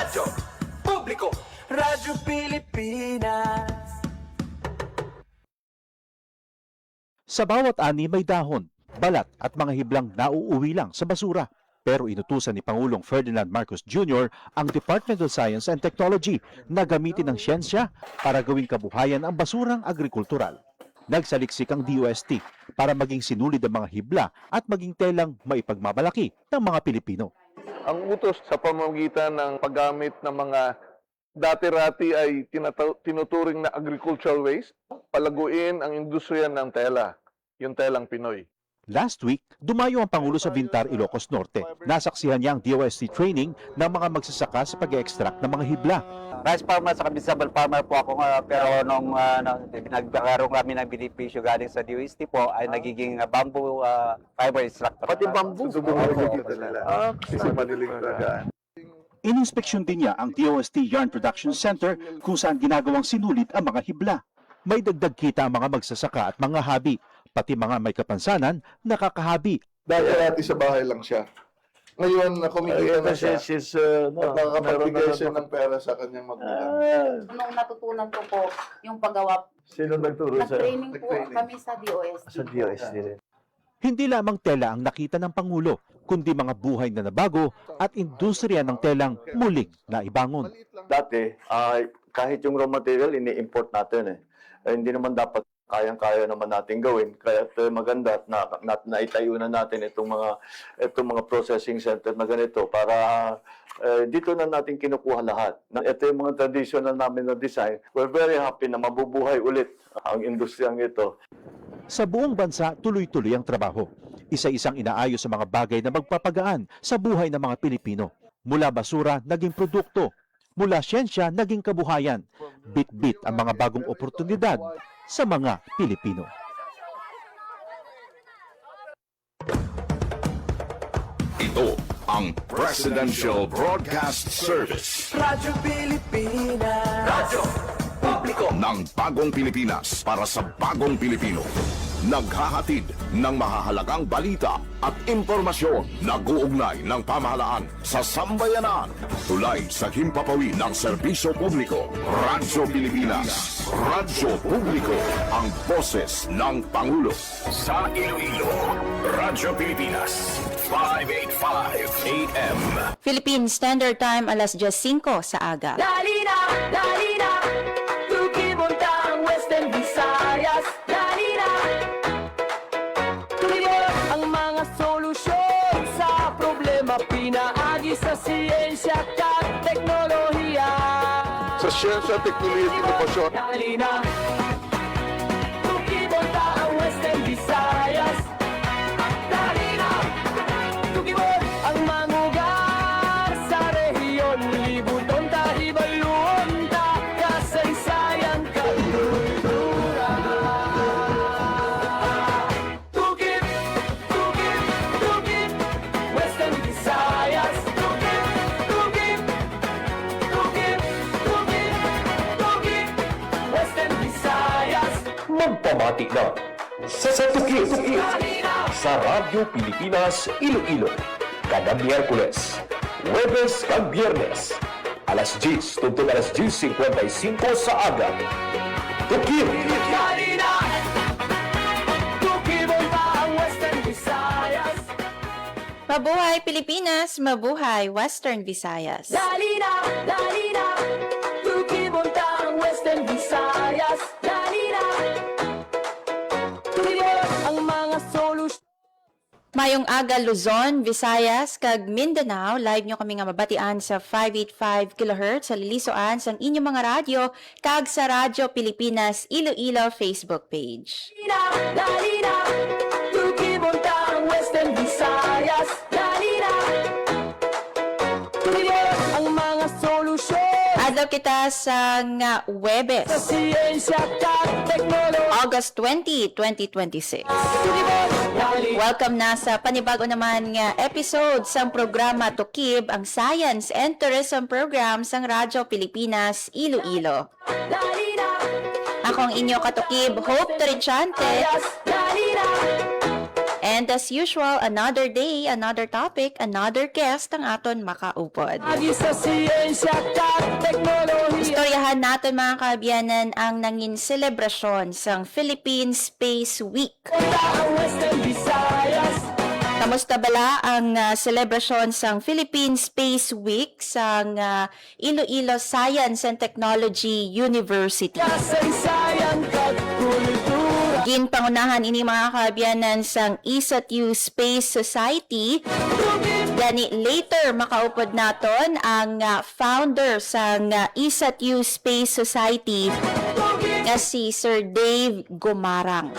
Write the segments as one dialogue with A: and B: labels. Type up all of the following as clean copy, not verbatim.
A: Radyo Publiko, Radyo Pilipinas.
B: Sa bawat ani may dahon, balat at mga hiblang nauuwi lang sa basura. Pero inutusan ni Pangulong Ferdinand Marcos Jr. ang Department of Science and Technology na gamitin ang siyensya para gawing kabuhayan ang basurang agrikultural. Nagsaliksik ang DOST para maging sinulid ang mga hibla at maging telang maipagmamalaki ng mga Pilipino.
C: Ang utos sa pamamagitan ng paggamit ng mga dati-rati ay tinuturing na agricultural waste, palaguin ang industriya ng tela, yung telang Pinoy.
B: Last week, dumayo ang Pangulo sa Vintar, Ilocos Norte. Nasaksihan niya ang DOST training ng mga magsasaka sa pag-extract ng mga hibla.
D: Rice farmer sa vegetable farmer po ako, pero nung nagkaroon kami ng benepisyo galing sa DOST po ay nagiging bamboo fiber extractor.
C: Pati bamboo. Kasi madiling talaga.
B: Ininspeksyon din niya ang DOST Yarn Production Center kung saan ginagawang sinulit ang mga hibla. May dagdag kita ang mga magsasaka at mga habi, pati mga may kapansanan, nakakahabi.
E: Dati sa bahay lang siya. Ngayon, kumikita na siya. At nakakapagbigay siya ng pera sa kanyang magulang.
F: Nung natutunan ko po yung paggawa,
C: Sino nagturo
F: nag-training po kami sa DOST.
C: Sa DOST rin.
B: Hindi lamang tela ang nakita ng Pangulo, kundi mga buhay na nabago at industriya ng telang muling naibangon.
G: Dati, kahit yung raw material, ini-import natin hindi naman dapat kayang-kaya naman natin gawin. Kaya maganda na naitayo na natin itong mga processing center na ganito para dito na natin kinukuha lahat. Ito yung mga traditional namin na design. We're very happy na mabubuhay ulit ang industriyang ito.
B: Sa buong bansa, tuloy-tuloy ang trabaho. Isa-isang inaayos sa mga bagay na magpapagaan sa buhay ng mga Pilipino. Mula basura, naging produkto. Mula siyensya, naging kabuhayan. Bit-bit ang mga bagong oportunidad sa mga Pilipino.
H: Ito ang Presidential Broadcast Service
A: Radyo Pilipinas. Radyo Publiko
H: ng Bagong Pilipinas para sa Bagong Pilipino. Naghahatid ng mahahalagang balita at impormasyon na guugnay ng pamahalaan sa sambayanan. Tulay sa himpapawid ng serbisyo publiko. Radyo Pilipinas. Radyo Publiko. Ang boses ng Pangulo. Sa Iloilo, Radyo Pilipinas. 585 AM.
I: Philippine Standard Time, alas 10:05 sa aga.
A: Dali na Tukimonta ang Western Visayas. Dali na Tuloy ang mga solusyon sa problema. Pinaagi sa siyensya at teknolohiya.
C: Sa siyensya, teknolohiya at inovasyon.
A: Dali na Tukimonta ang Western Visayas. Dali na Tukimon ang mangugar sa rehiyon. Libuton tahibalun ta kasaysayan kalulura. Tukip Western Visayas. Tukip Western Visayas.
J: Magpamati na sa Tukip sa Radyo Pilipinas Iloilo kada Miyerkules, Huwebes kag Biyernes alas 10 tungtong alas 10:55 sa aga. Tukip!
A: Dali na Tukimon pa ang Western Visayas.
I: Mabuhay Pilipinas, mabuhay Western Visayas.
A: Dali na Tukimon pa ang Western Visayas. Dali na Tuloy ang mga solusyon.
I: Mayong aga Luzon, Visayas, kag Mindanao, live nyo kami nga mabatian sa 585 kHz sa lilisuan sa inyong mga radyo, kag sa Radyo Pilipinas Iloilo Facebook page.
A: Dali na Tukimon pa ang Western Visayas. Dali na Tuloy ang mga solusyon.
I: Adlaw kita sa nga Huwebes,
A: Sa siyensya at teknolohiya.
I: August 20, 2026. Welcome na sa panibago naman nga episode sa programa Tukib, ang Science and Tourism Program sang Radyo Pilipinas Iloilo. Ako ang inyo katukib, Hope Torichante. And And as usual, another day, another topic, another guest ang aton makaupod.
A: Agi sa siyensya kag teknolohiya.
I: Istoryahan natin mga kaabyanan ang nangin selebrasyon sa Philippine Space Week.
A: Punta ang Western Visayas.
I: Kamusta bala ang selebrasyon sa Philippine Space Week sa Iloilo Science and Technology University?
A: Kasaysayan kag kultura.
I: Ginpangunahan ini mga kaabyanan sa ISATU Space Society. Gani later makaupod naton ang founder sa ISATU Space Society nga si Sir Dave Gumarang.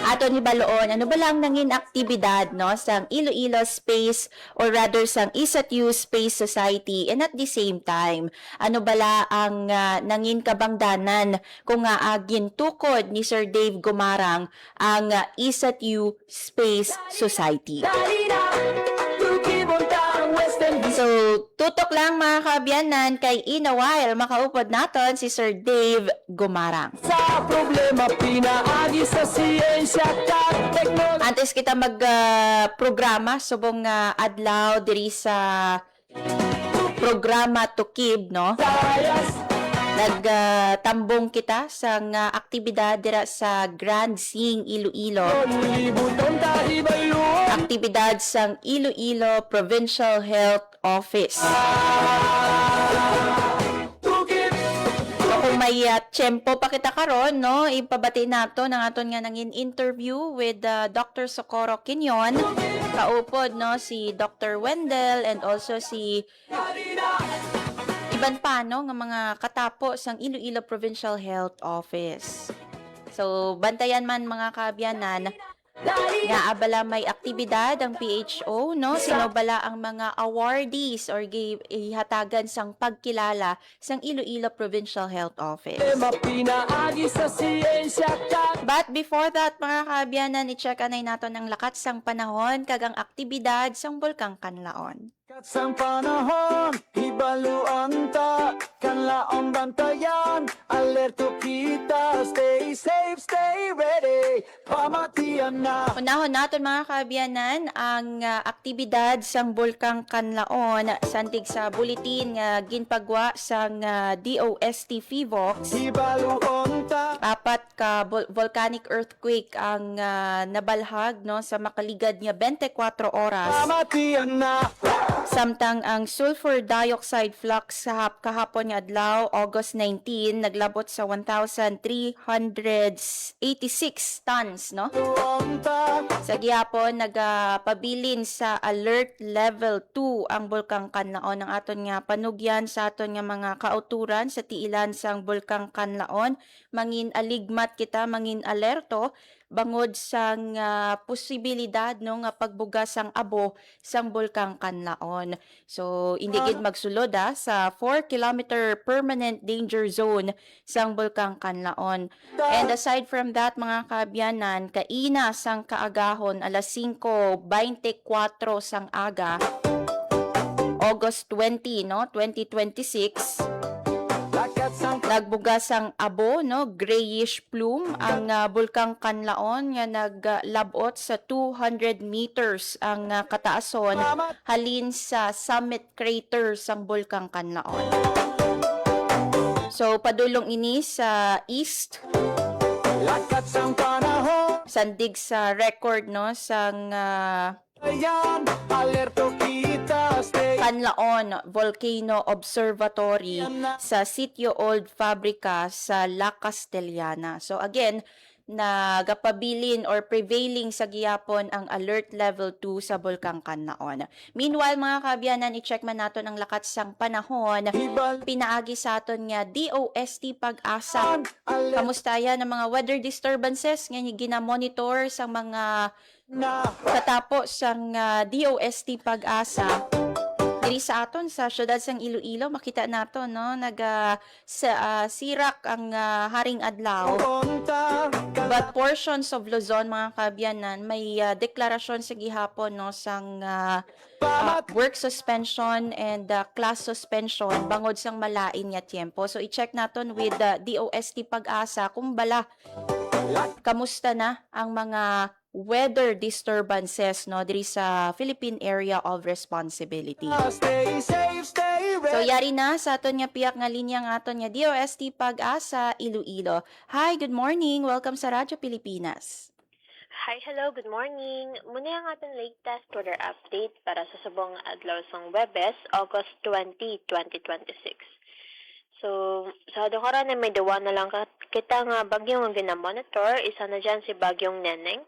I: Ato ni Baloon, ano ba lang nangin aktibidad no sa Iloilo Space or rather sa ISATU Space Society, and at the same time ano bala ang nangin kabangdanan kung gintukod ni Sir Dave Gumarang ang ISATU Space Society. So, tutok lang mga kaabyanan kay in a while makaupod naton si Sir Dave Gumarang.
A: Sa problema pinaagi sa siyensya kag teknolohiya.
I: Antes kita mag-programa subong adlaw diri sa programa Tukib, no? Nagtambong kita sa aktibidad dira sa Grand Sing Iloilo.
A: Libuton tahi bayo.
I: Aktibidad sa Iloilo Provincial Health Office. So, kung may tiyempo pa kita karon, no, ipabati nato ng aton nga nangin interview with Dr. Socorro Quinion. Kaupod, no, si Dr. Wendell and also si iban pa, no, nga mga katapo sang Iloilo Provincial Health Office. So, bantayan man mga kaabyanan nga abala may aktibidad ang PHO, no? Sino bala ang mga awardees or ihatagan sang pagkilala sang Iloilo Provincial Health Office.
A: Pinaagi sa siyensya kag
I: But before that, mga kaabyanan, i-check anay nato ng lakat sang panahon kagang aktibidad sang Bulkang Kanlaon.
A: sang panahon, hibaluan ta, kanlaong bantayan, alerto kita, stay safe, stay ready, pamatian na.
I: Unahon naton mga kaabyanan ang aktibidad sang Bulkang Kanlaon santig sa bulletin nga ginpagwa sang DOST FIVOX.
A: Hibaluan ta,
I: Apat ka volcanic earthquake ang nabalhag no sa makaligad nga 24 oras.
A: pamatian na.
I: Samtang ang sulfur dioxide flux sa kahapon nga adlaw August 19 naglabot sa 1,386 tons, no? Sa gihapon nagapabilin sa alert level 2 ang Bulkang Kanlaon. Ang aton nga panugyan sa aton nga mga kauturan sa tiilan sang Bulkang Kanlaon, mangin aligmat kita, mangin alerto bangod sang posibilidad no nga pagbuga sang abo sang Bulkang Kanlaon. So hindi gid magsulod sa 4-kilometer permanent danger zone sang Bulkang Kanlaon. And aside from that mga kaabyanan, kaina sang kaagahon alas 5:24 sang aga August 20 no 2026 nagbugas ang abo no grayish plume ang Bulkang Kanlaon nga naglabot sa 200 meters ang kataason halin sa summit crater sang Bulkang Kanlaon. So padulong ini sa east
A: Lakat sang panahon,
I: sandig sa record no sang
A: ayan, alerto kita, stay
I: Kanlaon Volcano Observatory sa Sitio Old Fabrica sa La Castellana. So again, nagapabilin or prevailing sa gihapon ang alert level 2 sa Bulkang Kanlaon. Meanwhile, mga kaabyanan, i-check man nato ang lakat sang panahon. Pinaagi sa aton nga DOST Pag-asa. Kamusta yan ang mga weather disturbances nga gina-monitor sa mga katapos sang DOST Pag-asa. Diri sa aton sa syudad sang Iloilo makita nato no sirak ang haring adlaw. But portions of Luzon mga kaabyanan may deklarasyon sa gihapon no sang work suspension and class suspension bangod sang malain nga tiempo. So i-check naton with DOST Pag-asa kung bala kamusta na ang mga weather disturbances no diri sa Philippine Area of Responsibility.
A: Stay safe, stay
I: So
A: ready.
I: yari na sa aton nga piyak nga linya nga aton nga DOST Pag-asa Iloilo. Hi, good morning. Welcome sa Radyo Pilipinas.
K: Hi, hello, good morning. Muna ang ating latest weather update para sa subong adlaw sang Webes, August 20, 2026. So, sa dokora na may dawa na lang kita nga bagyong ang ginamonitor, isa na dyan si Bagyong Neneng,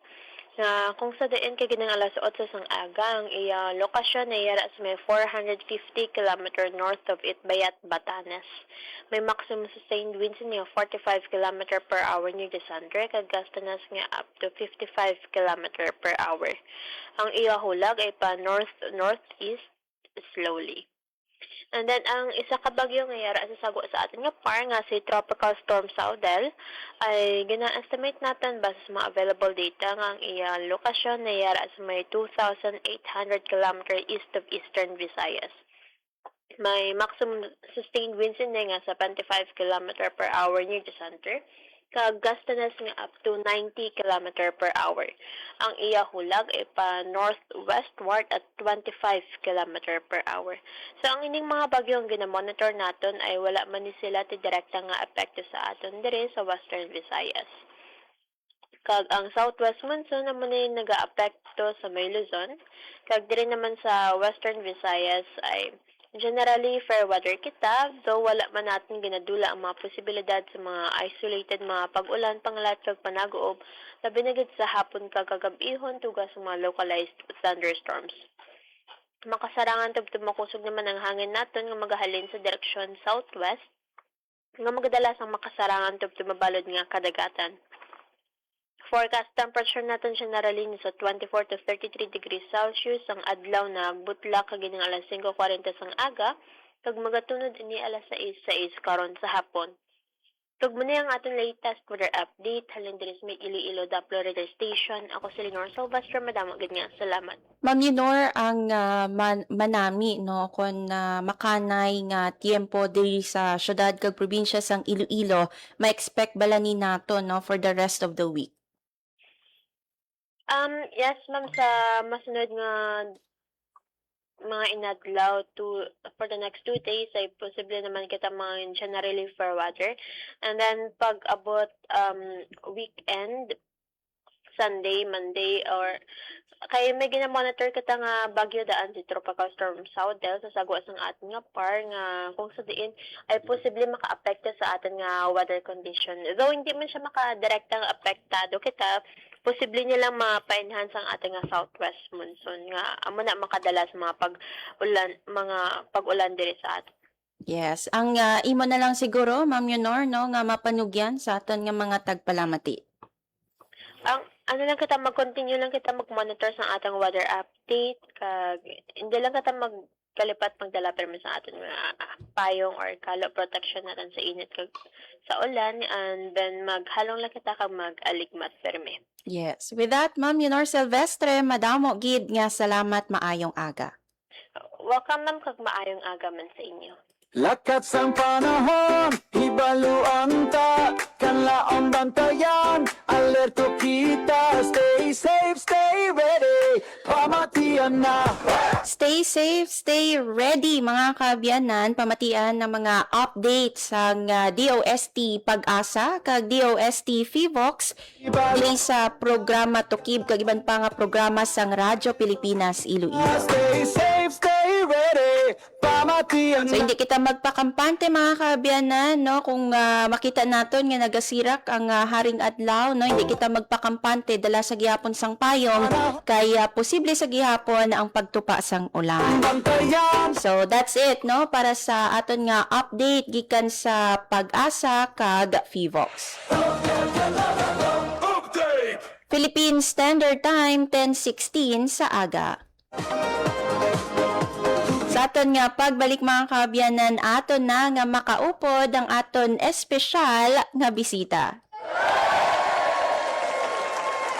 K: na kung sa diin kay ginang alas 8 sang aga, ang iya lokasyon na yara sa may 450 km north of Itbayat, Batanes. May maximum sustained winds niya 45 km per hour near the center, kag gastanas nga up to 55 km per hour. Ang iya hulag ay pa north-northeast slowly. And then, ang isa ka bagyo nga yara sa sago sa atin nga par nga si Tropical Storm Saudel ay gina-estimate natin base sa mga available data nga ang iya lokasyon na yara sa may 2,800 km east of Eastern Visayas. May maximum sustained winds in nga sa 25 km per hour near the center, kag gastanas nga up to 90 km per hour. Ang iya hulag ay pa northwestward at 25 km per hour. So ang ining mga bagyong ginamonitor naton ay wala man ni sila ti direkta nga epekto sa aton diri sa Western Visayas. Kag ang southwest monsoon naman ay naga-apekto sa may Luzon, kag diri naman sa Western Visayas ay generally fair weather kita, though wala man natin ginadula ang mga posibilidad sa mga isolated mga pag-ulan, pangalat kag panagoob, labi na gid sa hapon kag kagabihon tugas sa mga localized thunderstorms. Makasarangan tubtub makusog naman ang hangin naton nga magahalin sa direksyon southwest, nga magadalas ang makasarangan tubtub mabalod nga kadagatan. Forecast temperature natin generally ni sa 24 to 33 degrees Celsius ang adlaw na butla kag ginang alas 5:40 sang aga kag magatunod ini alas 6:06 karon sa hapon. Tug muna ang aton latest weather update halin diri sa may Iloilo Doppler Radar Station. Ako si Lenore Silvestre, madamo gid nga. Salamat.
I: Ma'am Lenore, ang manami no kon makanay nga tiempo diri sa syudad kag probinsya sang Iloilo, ma-expect bala ni nato no for the rest of the week.
K: Yes, ma'am, sa masunod nga mga inadlaw for the next 2 days ay posible naman kita mga generally fair weather. And then pag abot weekend, Sunday, Monday, or kaya may ginamonitor kita nga bagyo daan si Tropical Storm Saudel sa sagwa sang atin nga par nga kung sa diin ay posible maka-apekto sa atin nga weather condition. Though hindi man siya maka-direktang apektado kita, posible niya lang mapa-enhance ang ating nga southwest monsoon nga amo na makadala sa mga pag-ulan diri sa atin.
I: Yes, ang imo na lang siguro Ma'am Leonor no nga mapanugyan sa aton nga mga tagpalamati.
K: Ang ano lang kita mag-continue lang kita mag-monitor sa atong weather update kag hindi lang kita magkalipat magdala permi sa aton nga payong or kalo protection natin sa init kag sa ulan, and then maghalong lang kita kag mag-aligmat permi.
I: Yes, with that Ma'am Leonor Silvestre, madamo gid nga salamat, maayong aga.
K: Welcome ma'am kag maayong aga man sa inyo.
A: Lakat sang panahon, hibaluan ta, kanlaon bantayan, alerto kita, stay safe, stay ready, pamatian na.
I: Stay safe, stay ready mga kaabyanan, pamatian ng mga updates sang DOST Pag-asa kag DOST Fivox dili sa programa Tukib kag iban pa nga programa sang Radyo Pilipinas Iloilo.
A: Stay safe, stay ready, pamatian
I: So hindi kita magpakampante mga kaabyanan no kung makita naton nga nagasirak ang haring adlaw no hindi kita magpakampante dala sa gihapon sang payong kaya posible sa gihapon ang pagtupa sang ulan. So that's it no para sa aton nga update gikan sa Pag-asa kag Fivox. Philippine Standard Time 10:16 sa aga. Sa aton nga pagbalik mga kaabyanan, aton na nga makaupod ang aton espesyal nga bisita.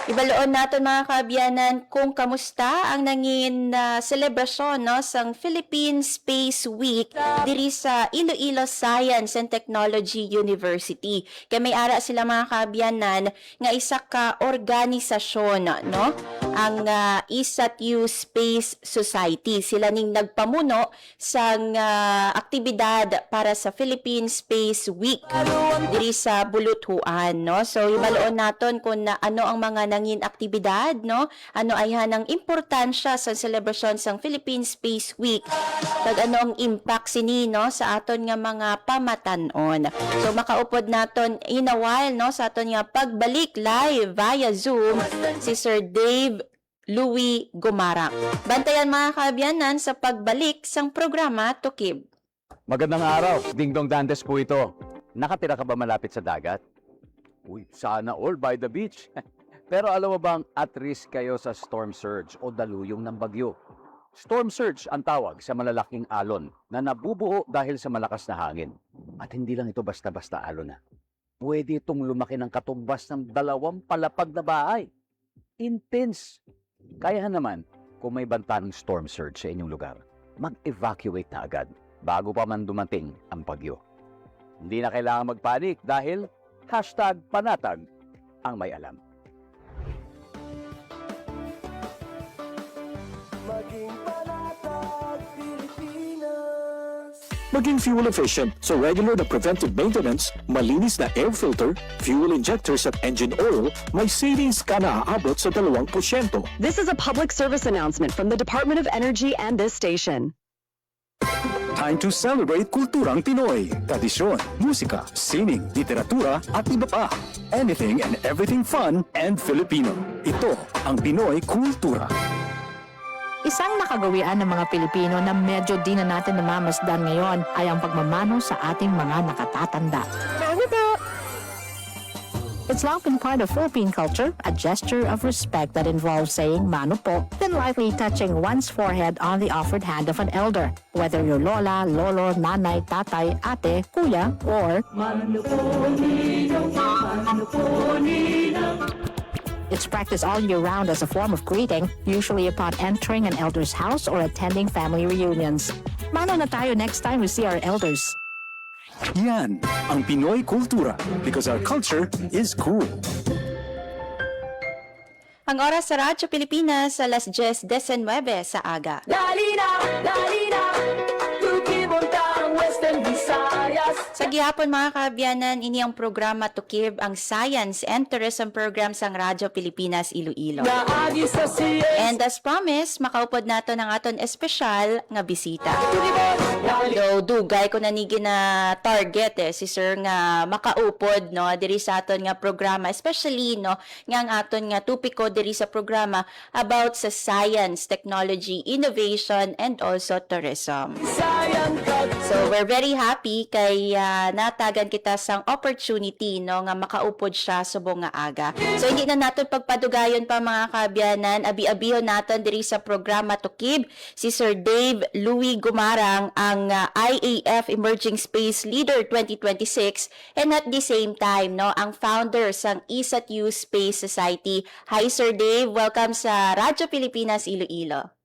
I: Ibaloon naton mga kaabyanan kung kamusta ang nangin selebrasyon no sang Philippine Space Week diri sa Iloilo Science and Technology University. Kay may ara sila mga kaabyanan nga isa ka organisasyon no ang ISATU Space Society. Sila ning nagpamuno sang aktibidad para sa Philippine Space Week diri sa Buluthuan no. So ibaloon naton kung ano ang mga nangin aktibidad no, ano ay hanang importansya sa selebrasyon sang Philippine Space Week, kag ano ang impact sini no sa aton nga mga pamatan-on. So makaupod naton in a while no sa aton nga pagbalik live via Zoom si Sir Dave Louie Gumarang. Bantayan mga kaabyanan sa pagbalik sang programa Tukib.
L: Magandang araw, Dingdong Dantes po ito. Nakatira ka ba malapit sa dagat? Uy, sana all by the beach. Pero alam mo bang at risk kayo sa storm surge o daluyong ng bagyo? Storm surge ang tawag sa malalaking alon na nabubuo dahil sa malakas na hangin. At hindi lang ito basta-basta alon na. Pwede itong lumaki ng katumbas ng 2 palapag na bahay. Intense. Kaya naman, kung may banta ng storm surge sa inyong lugar, mag-evacuate na agad bago pa man dumating ang bagyo. Hindi na kailangan magpanik dahil #panatag ang may alam.
J: Maging fuel efficient sa regular na preventive maintenance, malinis na air filter, fuel injectors at engine oil, may savings ka na aabot sa 2%.
M: This is a public service announcement from the Department of Energy and this station.
J: Time to celebrate kulturang Pinoy, tradisyon, musika, sining, literatura at iba pa. Anything and everything fun and Filipino. Ito ang Pinoy Kultura.
M: Isang nakagawian ng mga Pilipino na medyo di na natin namamasdan ngayon ay ang pagmamano sa ating mga nakatatanda. It's long been part of Philippine culture, a gesture of respect that involves saying mano po, then lightly touching one's forehead on the offered hand of an elder, whether your lola, lolo, nanay, tatay, ate, kuya, or mano po ninong, mano po ninong. It's practiced all year round as a form of greeting, usually upon entering an elder's house or attending family reunions. Mano na tayo next time we see our elders.
J: Yan ang Pinoy Kultura because our culture is cool.
I: Ang oras sa Radyo Pilipinas alas 10:19 sa aga.
A: Dalina, Tukib ang Western Visayas.
I: Sa gihapon mga kaabyanan, ini ang programa Tukib, ang Science and Tourism Program sang Radyo Pilipinas Iloilo.
A: Naagi sa siyens.
I: And as promised, makaupod nato ng aton espesyal nga bisita. So, dugay ko nanigi na target si Sir nga makaupod no diri sa aton nga programa, especially no nga ang aton nga tupiko diri sa programa about sa science, technology, innovation and also tourism. So, we're very happy kay natagan kita sang opportunity no nga makaupod siya subong nga aga. So, hindi na naton pagpadugayon pa mga kaabyanan, abi-abihon naton diri sa programa Tukib si Sir Dave Louie Gumarang, ang IAF Emerging Space Leader 2026, and at the same time no ang founder sang ISATU Space Society. Hi Sir Dave, welcome sa Radyo Pilipinas Iloilo.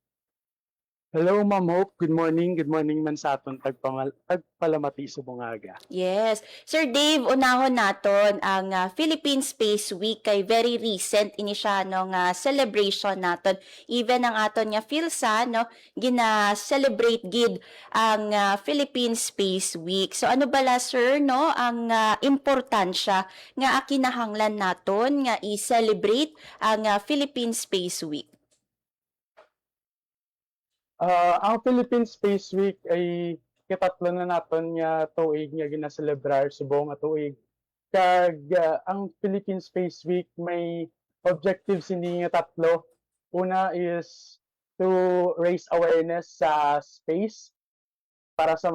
N: Hello Ma'am Hope, good morning man sa aton tagpalamati sa bungaga.
I: Yes. Sir Dave, unahon naton ang Philippine Space Week kay very recent ini siya no nga celebration naton. Even ang aton nga PhilSA no gina-celebrate gid ang Philippine Space Week. So ano bala sir no ang importansya nga kinahanglan naton nga i-celebrate ang Philippine Space Week?
N: Ang Philippine Space Week ay kitatlo na naton nga tuig nga ginaselebrar subong nga tuig. Kag ang Philippine Space Week may objectives ini nga tatlo. Una is to raise awareness sa space para sa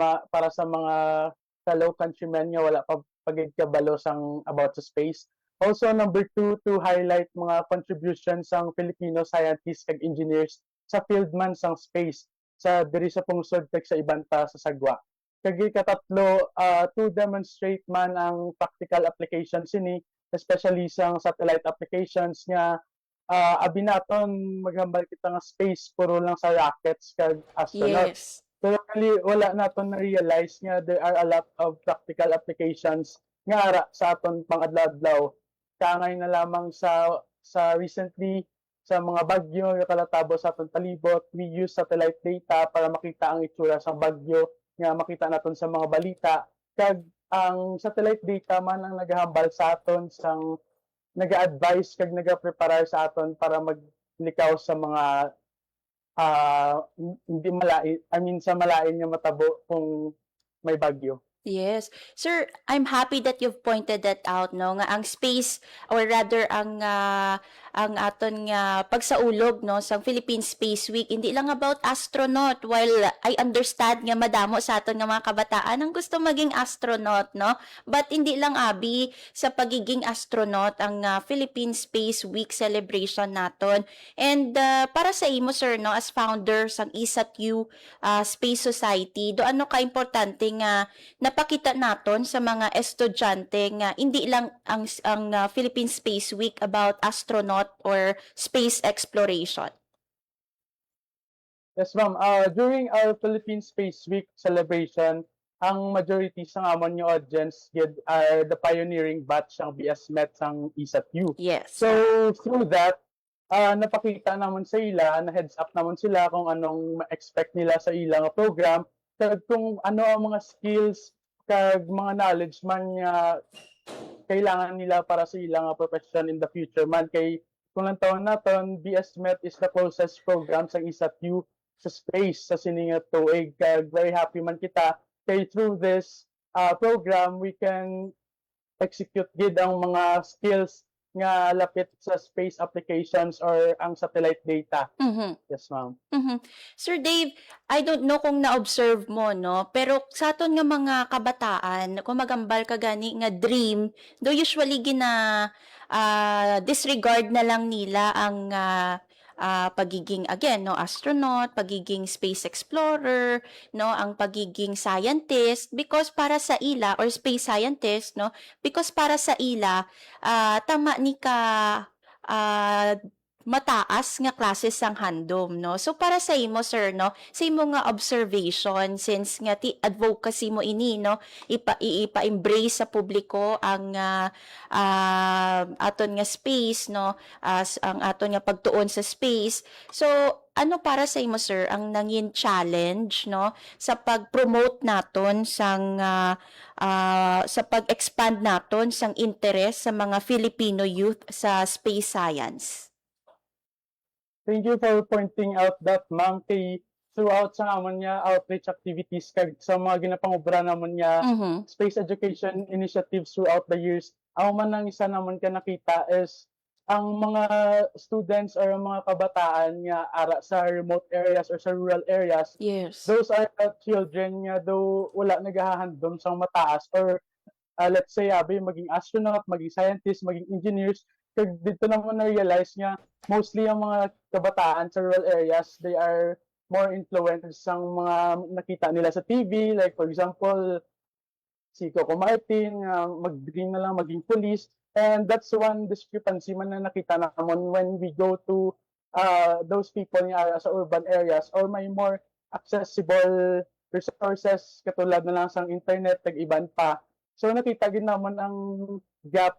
N: mga fellow countrymen nga wala pa pagid kabalo sang about sa space. Also number 2, to highlight mga contributions sang Filipino scientists kag engineers sa field man sang space sa diri sa pungsod kag sa ibanta sa sagwa. Kag katatlo, to demonstrate man ang practical applications ini, especially sang satellite applications nga abi naton maghambal kita nga space puro lang sa rockets kag astronaut.
I: Yes.
N: Pero kali wala naton na-realize nga there are a lot of practical applications nga ara sa aton pang-adlaw-adlaw. Kangay na lamang sa recently sa mga bagyo nga kalatabo sa aton palibot, we use satellite data para makita ang itsura sa bagyo nga makita naton sa mga balita. Kag ang satellite data man ang naghahambal sa aton sang naga-advise kag naga-prepare sa aton para maglikaw sa mga hindi malain, I mean sa malain nga matabo kung may bagyo.
I: Yes. Sir, I'm happy that you've pointed that out, no, nga ang space or rather ang aton nga pagsaulog, no, sa Philippine Space Week hindi lang about astronaut. While I understand nga madamo sa aton nga mga kabataan ang gusto maging astronaut, no, but hindi lang abi sa pagiging astronaut ang Philippine Space Week celebration naton. And para sa imo, sir, no, as founder sang ISAT-U Space Society, do ano ka importante nga napakita naton sa mga estudyante nga hindi lang ang Philippine Space Week about astronaut or space exploration.
N: Yes, ma'am. During our Philippine Space Week celebration, ang majority sa amon nga audience are the pioneering batch ang BSMET sang ISAT-U.
I: Yes.
N: So through that, napakita naman sa ila, na heads up naman sila kung anong ma-expect nila sa ilang program, kag kung ano ang mga skills kag mga knowledge man nga kailangan nila para sa ilang profession in the future man. Kay kung lang taon naton, BSMET is the closest program sa ISAT-U sa space sa siningat tuig. Kag very happy man kita kay through this program we can execute gid ang mga skills nga lapit sa space applications or ang satellite data. Yes, ma'am.
I: Sir Dave, I don't know kung na-observe mo, no, pero sa aton nga mga kabataan, kung magambal ka gani nga dream, do usually disregard na lang nila ang pagiging, again, no, astronaut, pagiging space explorer, no, ang pagiging scientist, because para sa ila, or space scientist, no, because para sa ila, tama ni ka mataas nga klase sang handom, no. So para sa imo, sir, no, sa imo nga observation, since nga advocacy mo ini, no, ipa-embrace sa publiko ang aton nga space, no, ang aton nga pagtuon sa space. So ano para sa imo, sir, ang nangin challenge, no, sa pag-promote naton sang sa pag-expand naton sang interest sa mga Filipino youth sa space science?
N: Thank you for pointing out that, ma'am. Kay throughout sa amon niya outreach activities kag sa mga ginapangubra namon niya space education initiatives throughout the years, ang man ang isa namon ka nakita is ang mga students or mga kabataan nga ara sa remote areas or sa rural areas.
I: Yes.
N: Those are children nga though wala nagahandom sang mataas or let's say maging astronaut, maging scientist, maging engineers. Kag dito naman na-realize nga mostly ang mga kabataan sa rural areas, they are more influenced sa mga nakita nila sa TV, like for example si Coco Martin, mag-dream na lang maging police, and that's one discrepancy man na nakita naman when we go to those people nga sa urban areas or may more accessible resources katulad na lang sa internet, tag-iban pa. So nakita gid naman ang gap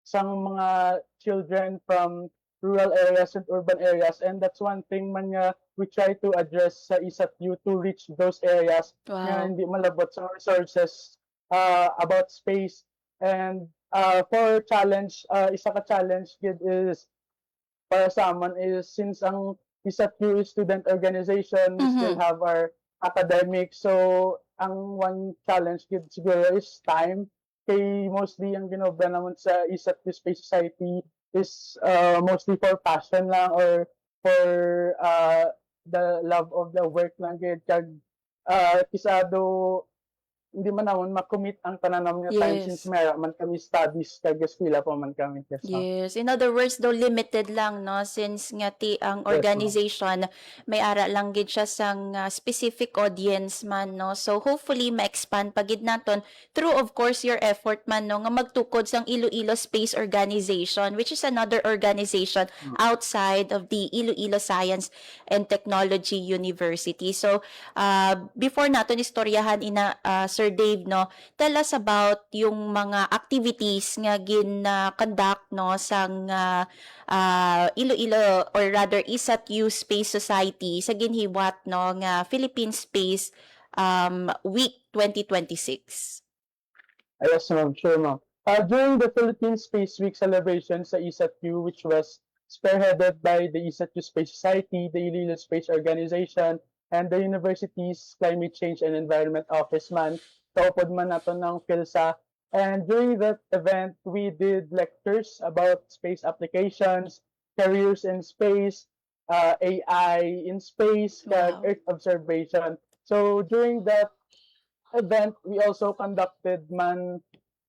N: sa mga children from rural areas and urban areas, and that's one thing man nga we try to address sa ISAT-U to reach those areas nga hindi malabot sa resources about space. And for challenge, isa ka challenge gid is para sa aman is since ang ISAT-U is student organization, we still have our academic, so ang one challenge gid siguro is time. Kay mostly ang ginobra naman sa ISAT-U Space Society is mostly for passion lang or for the love of the work lang gid. Kag kisado hindi man naman makommit ang tananam niya time
I: Yes.
N: since mayroon man kami studies kag eskwela pa man kami. Yes, ma'am.
I: Yes. In other words, though limited lang, no? Since nga ang
N: Yes, ma'am.
I: organization, may ara lang gid siya sang specific audience man, no? So, hopefully, ma-expand pagid naton through, of course, your effort man, no? Nga magtukod sang Iloilo Space Organization, which is another organization outside of the Iloilo Science and Technology University. So, before naton istoryahan ina Sir Dave, no, tell us about yung mga activities nga conduct, no, sang Iloilo or rather ISAT-U Space Society sa ginhiwat, no, nga Philippine Space Week 2026.
N: Yes, ma'am. Sure, ma'am. During the Philippine Space Week celebration sa ISAT-U, which was spearheaded by the ISAT-U Space Society, the Iloilo Space Organization, and the university's Climate Change and Environment Office man, kaupod man nato ng PhilSA. And during that event, we did lectures about space applications, careers in space, AI in space,
I: Wow.
N: Earth observation. So during that event, we also conducted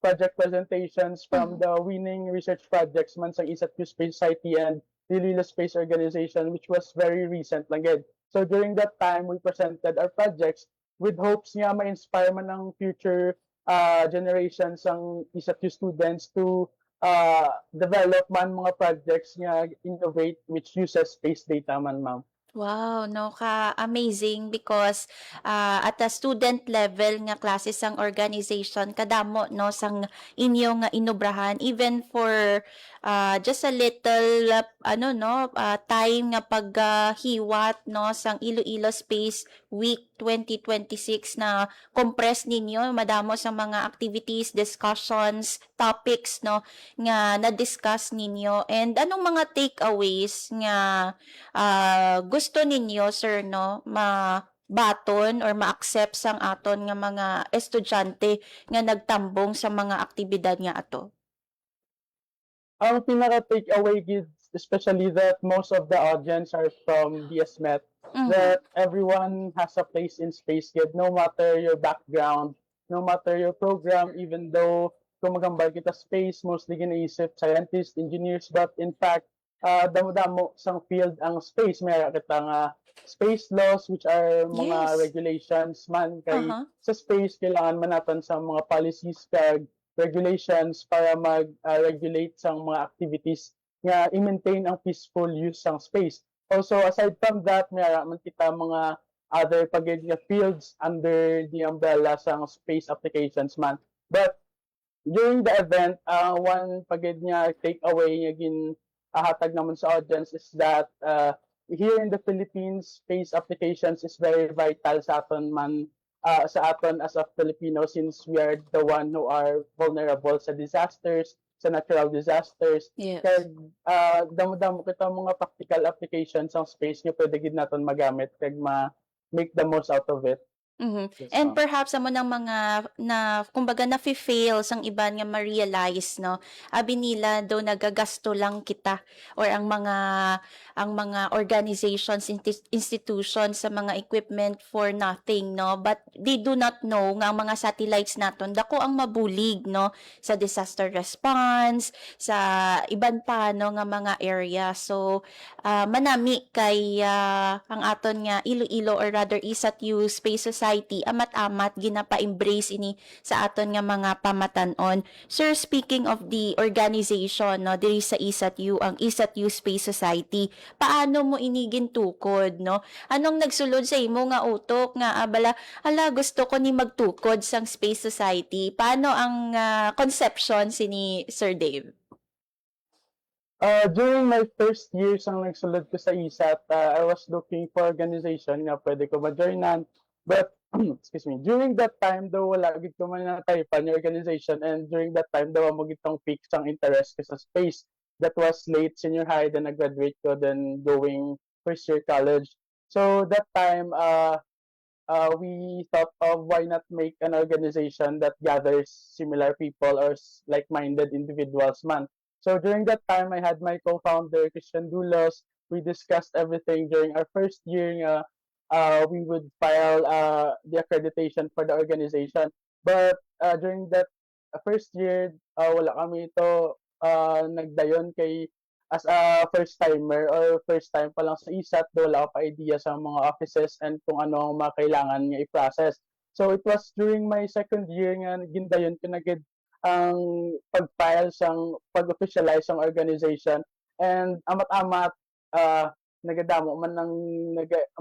N: project presentations from the winning research projects man sa ISAT-U Space Society and the Iloilo Space Organization, which was very recent lang gid. So during that time, we presented our projects with hopes nga ma-inspire man ng future generations ng ISAT-U students to develop man mga projects nga innovate which uses space data man, ma'am.
I: Wow, no, amazing because at a student level nga klase sang organization kadamo, no, sang inyong inubrahan even for just a little time nga paghiwat, no, sang Iloilo Space Week 2026 na compress ninyo madamo sa mga activities, discussions, topics, no, nga na-discuss ninyo, and anong mga takeaways nga gusto ninyo, sir, no, baton or ma-accept sang aton nga mga estudyante nga nagtambong sa mga aktibidad nga ato?
N: Ang pinaka-take away is especially that most of the audience are from DSMET, that everyone has a place in space yet, no matter your background, no matter your program, even though kung magambal kita space, mostly ginaisip scientists, engineers, but in fact, damo-damo sang field ang space. May kita nga space laws, which are mga
I: Yes.
N: regulations man kay sa space, kailangan man natin sa mga policies kag regulations para mag-regulate sang mga activities nga i-maintain ang peaceful use sang space. Also, aside from that, mayroon man kita mga other pagid nga fields under the umbrella sang space applications man. But during the event, one pagid nga takeaway nga hatag naman sa audience is that here in the Philippines, space applications is very vital sa aton man, sa aton as a Filipino, since we are the one who are vulnerable sa disasters, sa natural disasters.
I: Yes.
N: Kaya damo-damo kita mga practical applications ng space nga pwede gid naton magamit kag make the most out of it. Yes,
I: And
N: ma'am.
I: perhaps amo ng mga kumbaga na-fail sang iban nga ma-realize, no, abi nila do nagagasto lang kita or ang mga organizations, institutions sa mga equipment for nothing, no, but they do not know nga ang mga satellites naton dako ang mabulig, no, sa disaster response, sa iban pa, no, nga mga area. So manami kay ang aton nga Iloilo or rather ISAT-U Space Society amat-amat ginapa-embrace ini sa aton nga mga pamatan-on. Sir, speaking of the organization, no, diri sa ISAT-U, ang ISAT-U Space Society, paano mo ini gintukod, no? Anong nagsulod sa imo nga utok nga gusto ko ni magtukod sang Space Society? Paano ang conception sini Sir Dave?
N: During my first years ang nagsulod ko sa ISAT, I was looking for organization nga pwede ko ma-joinan. But, excuse me, during that time, though wala gid ko man nataypan yung organization, and during that time, daw mo gitong peak sang interest ko sa space. That was late senior high, then nag-graduate ko, then going first year college. So that time, we thought of why not make an organization that gathers similar people or like-minded individuals man. So during that time, I had my co-founder, Christian Dulos. We discussed everything during our first year. we would file the accreditation for the organization. But during that first year, wala kami ito nagdayon kay as a first timer or first time pa lang sa ISAT, wala ako pa idea sa mga offices and kung ano ang mga kailangan nga i-process. So it was during my second year nga gindayon ko na gid ang pag-file sang pag-officialize ang organization, and amat-amat nagadamo man ng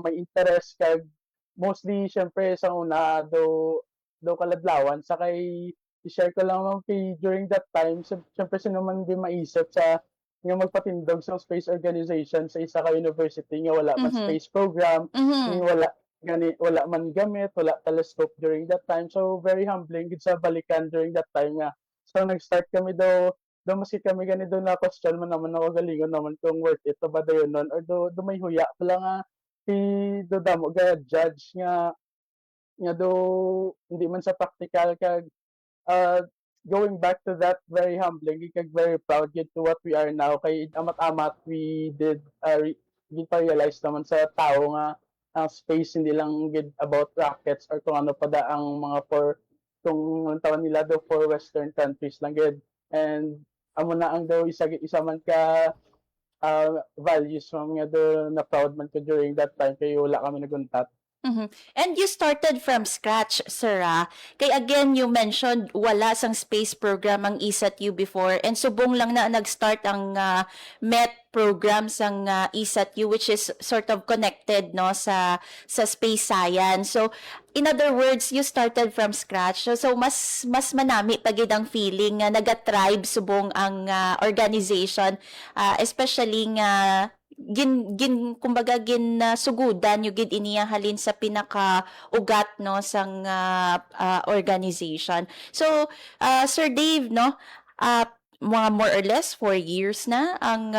N: may interest kag mostly syempre sa una do kaladlawan sa kay i-share ko lang naman kay during that time syempre sino man di maisip sa nga magpatindog sa space organization sa isa ka university nga wala man space program, wala man gamit, wala telescope during that time. So very humbling gid sa balikan during that time nga. So nag-start kami daw maski kami ganito na question man naman ako galingon naman kung worth it ba dayon nun or do may huya pala nga do damo ga judge nga do hindi man sa practical kag going back to that, very humbling, kag very proud yun to what we are now. Kay amat-amat, we did realize naman sa tao nga ang space hindi lang good about rockets or kung ano pa da ang mga kung tawag nila do for Western countries lang good. And amo na ang daw isa man ka values nga do na proud man ko during that time kay wala kami naguntat.
I: And you started from scratch, Sir. Kay again, you mentioned wala sang space program ang ISAT-U before, and subong lang na nag-start ang MET program sang ISAT-U, which is sort of connected no sa space science. So in other words, you started from scratch. So mas manami pagid ang feeling nga naga-thrive subong ang organization, especially nga kumbaga sugudan yung gid iniya halin sa pinaka ugat no sang organization. So Sir Dave no, mga more or less 4 years na ang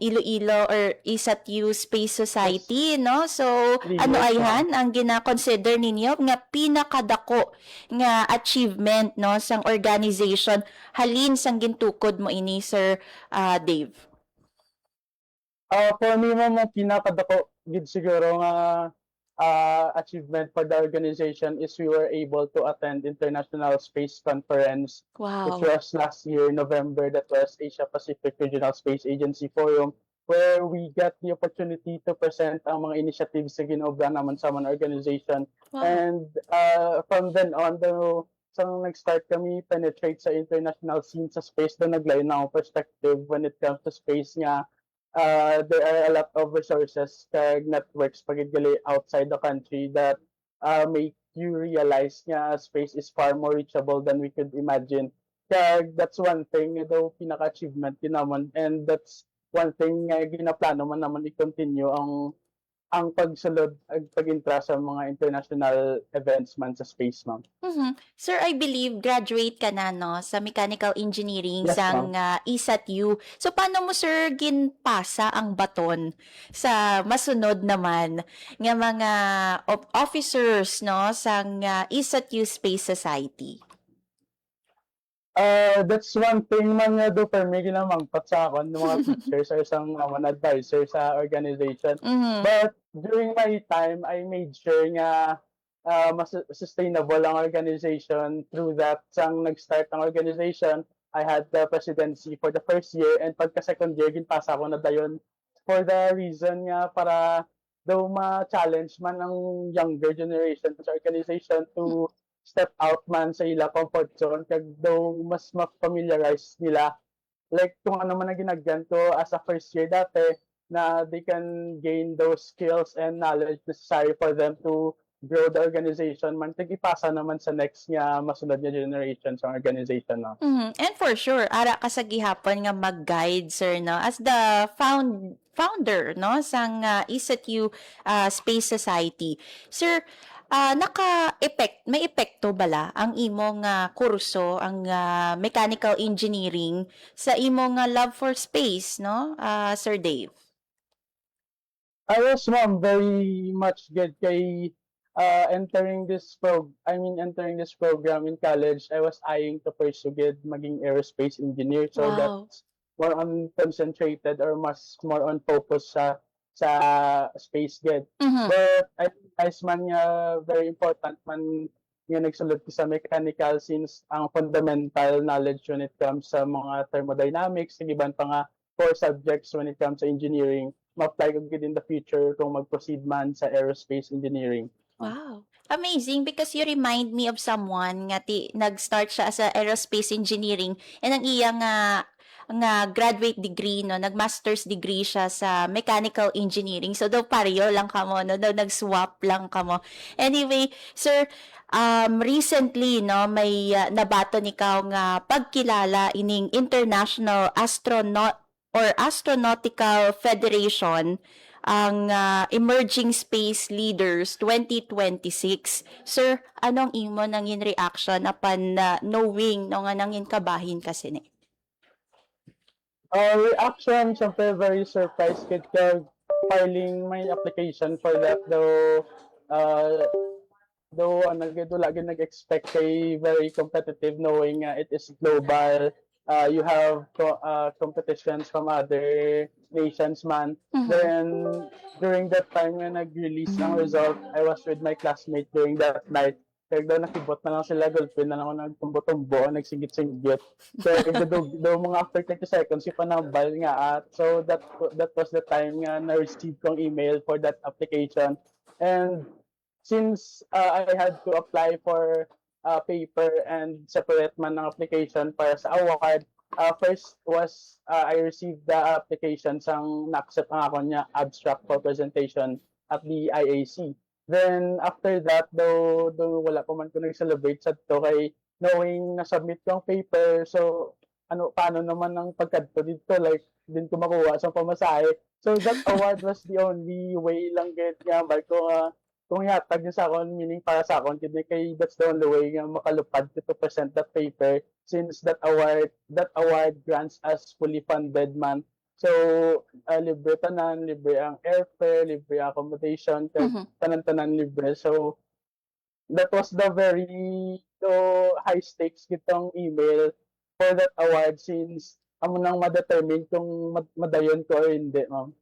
I: Iloilo or ISAT-U Space Society no. So ano ayhan ang gina-consider ninyo nga pinakadako nga achievement no sang organization halin sang gintukod mo ini Sir Dave?
N: For me mo pinakadako gid siguro nga achievement for the organization is we were able to attend International Space Conference, which was last year November. That was Asia Pacific Regional Space Agency Forum, where we got the opportunity to present ang mga initiatives sa ginobra naman sa mga organization. And from then on, nag-start kami penetrate sa international scene sa space, doon naglayo na ang perspective when it comes to space nga. There are a lot of resources kag networks pagidgali outside the country that make you realize nga space is far more reachable than we could imagine. Kag that's one thing daw pinaka-achievement naman, and that's one thing nga ginaplano man naman i-continue ang pagsulod ag pag-intra sa mga international events man sa space, ma'am.
I: Sir, I believe graduate ka na no sa mechanical engineering
N: Yes,
I: sang ISAT-U. So paano mo sir ginpasa ang baton sa masunod naman nga mga officers no sang ISAT-U Space Society?
N: That's one thing man nga do for me ginamangpat sa akon ng mga teachers or sang mga advisor sa organization. But during my time, I made sure nga mas sustainable ang organization. Through that, sang nag-start ang organization, I had the presidency for the first year, and pagka second year, ginpasa ko na dayon for the reason nga para daw ma-challenge man ang younger generation sa organization to step out man sa ila comfort zone kag daw mas ma-familiarize nila like kung ano man ang ginagganto as a first year dati na they can gain those skills and knowledge necessary for them to grow the organization man ipasa naman sa next nga masunod nga generation sa organization no.
I: And for sure ara ka sa gihapon nga mag-guide sir no as the founder no sang ISAT-U Space Society. Sir, may epekto bala ang imong kurso ang mechanical engineering sa imong love for space no Sir Dave?
N: Yes, ma'am, very much good kay entering this program in college. I was eyeing to pursue maging aerospace engineer, so that's more on concentrated or more on focus sa sa space gid.
I: Mhm.
N: But I realize man nga very important man nga nagsulod ko sa mechanical since ang fundamental knowledge when it comes sa mga thermodynamics, iban pa nga core subjects when it comes sa engineering, ma-apply ko gid in the future kung mag-proceed man sa aerospace engineering.
I: Wow. Amazing because you remind me of someone nga nag-start siya as a aerospace engineering and ang iyang nga graduate degree no, nag-master's degree siya sa mechanical engineering. So daw pareho lang kamo no, daw nag-swap lang kamo. Anyway, sir, recently no may nabato ikaw nga pagkilala ining International Astronautical Federation ang Emerging Space Leaders 2026. Sir, anong imo nangin reaction upon knowing no nga nangin kabahin kasi ni?
N: Reaction, syempre very surprised kid filing my application for that though lagi nag-expect kay very competitive knowing it is global. You have competitions from other nations man. Then during that time when nag-release ang result, I was with my classmate during that night. Kaya daw nakibot na lang sila, girlfriend na lang ako nagtumbo-tumbo, nagsigit-sigit. So daw mga after 30 seconds, yung panambal nga. So that was the time nga na-receive kong email for that application. And since I had to apply for paper and separate man ng application para sa award, first was I received the application sang na-accept ang ako niya abstract for presentation at the IAC. Then after that, though wala ko man ko nag-celebrate sa to kay knowing na-submit ko ang paper, so paano naman ang pagkadto dito, like din ko makuha sa pamasahe. So that award was the only way lang get nga ko kung yatag sa akon, meaning para sa akon, kay that's the only way nga makalupad to present that paper since that award grants us fully funded man. So, libre tanan, libre ang airfare, libre ang accommodation, tanan-tanan libre. So, that was the very high stakes gitong email for that award since amo nang ma-determine kung madayon ko or hindi, ma'am.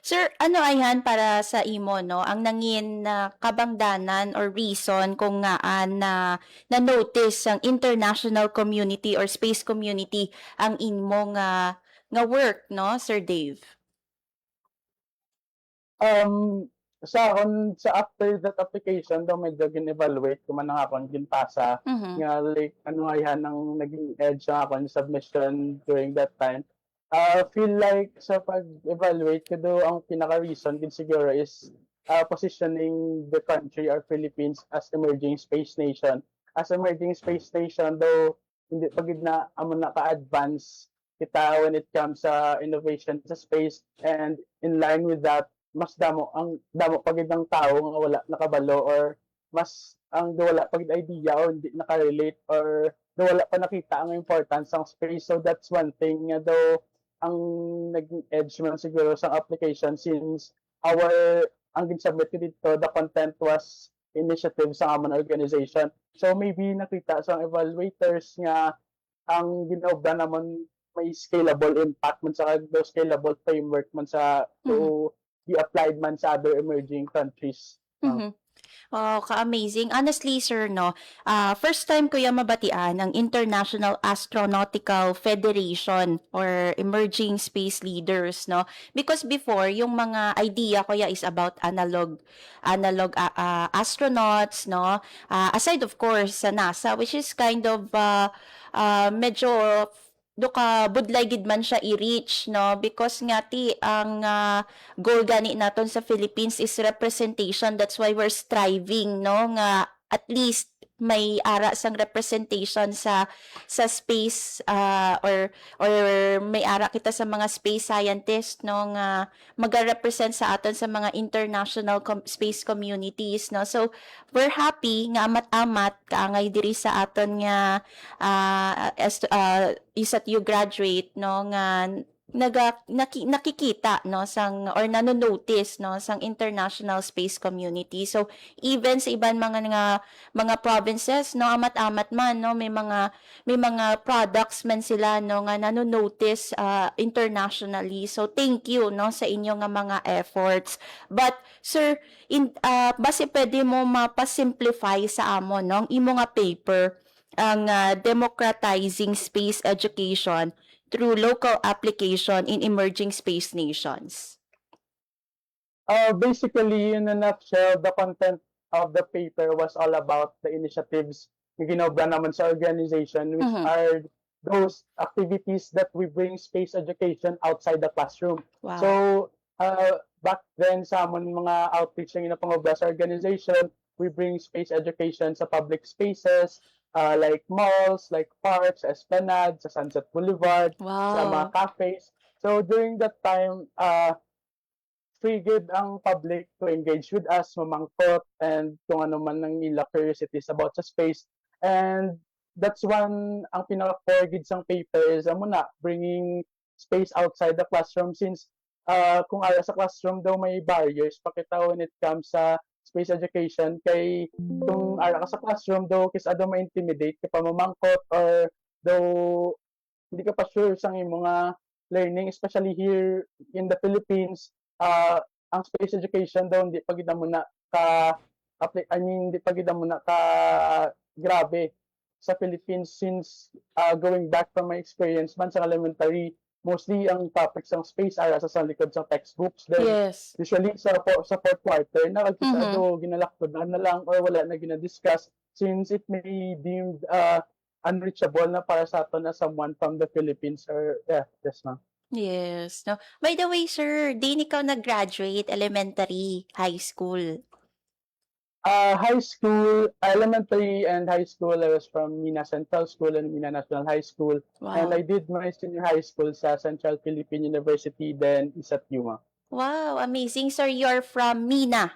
I: Sir, ano ayan para sa imo no ang nangin na kabangdanan or reason kung ngaan na notice ang international community or space community ang imo nga work no, Sir Dave?
N: Sa after that application daw medyo gin-evaluate ko man ang akong ginpasa nga like ano ayan ang naging edge sa akong submission during that time. Feel like sa pag-evaluate ko daw ang pinaka-reason din siguro is positioning the country or Philippines as emerging space nation. As emerging space nation, though hindi pagid na amo na ka-advance kita when it comes sa innovation sa space, and in line with that, mas damo pagid ng tao nga wala nakabalo or mas ang wala pagid idea o hindi nakarelate or wala pa nakita ang importance ng space. So that's one thing nga though ang naging edge man siguro sa application since ang ginsubmit ko dito, the content was initiative sa among organization. So maybe nakita sa evaluators nga ang ginobra naman may scalable impact man sa scalable framework man sa to be applied man sa other emerging countries.
I: Oh, ka-amazing. Honestly, sir, no, first time ko yung mabatian ang International Astronautical Federation or Emerging Space Leaders, no? Because before, yung mga idea ko is about analog astronauts, no? Aside, of course, sa NASA, which is kind of medyo do ka budlay gid man siya i-reach no because nga ang goal gani naton sa Philippines is representation. That's why we're striving no nga at least may ara sang representation sa space or may ara kita sa mga space scientists no nga maga-represent sa aton sa mga international space communities no. So we're happy nga amat-amat kaangay diri sa aton nga is that you graduate no nga nakikita no sang or nano-notice no sang international space community. So even sa ibang mga provinces no amat-amat man no may mga products man sila no nga nano-notice internationally. So thank you no sa inyo nga mga efforts. But sir, base pwede mo mapasimplify sa amon no ang imo nga paper ang democratizing space education through local application in emerging space nations.
N: Basically, in a nutshell, the content of the paper was all about the initiatives na ginagawa naman sa organization, which are those activities that we bring space education outside the classroom.
I: Wow.
N: So, back then, sa amon mga outreach na ginapangobra sa organization, we bring space education sa public spaces, like malls, like parks, Esplanade, sa Sunset Boulevard, sa mga cafes. So during that time, triggered ang public to engage with us, mamangkot, and kung ano man ang nila curiosities about sa space. And that's one, ang pinaka-core sang paper is muna, bringing space outside the classroom since kung ara sa classroom daw may barriers, pakita when it comes sa space education kay kung ara ka sa classroom daw kis ado ma-intimidate ka pa mamangkot or though hindi ka pa sure sa mga learning, especially here in the Philippines. Ang space education daw hindi pa gid mo na hindi pa gid mo na ka grabe sa Philippines since going back from my experience man sa elementary, mostly ang topics ng space ara sa likod sa textbooks. Then
I: Yes.
N: usually sa fourth quarter nakakita ginalakod na lang or wala na ginadiscuss since it may be deemed unreachable na para sa aton as someone from the Philippines or yes ma'am.
I: Yes. No. By the way, sir, din ikaw nag-graduate elementary, high school.
N: High school, elementary and high school, I was from Mina Central School and Mina National High School.
I: Wow.
N: And I did my senior high school sa Central Philippine University, then isa at Yuma.
I: Wow, amazing. Sir, you're from Mina.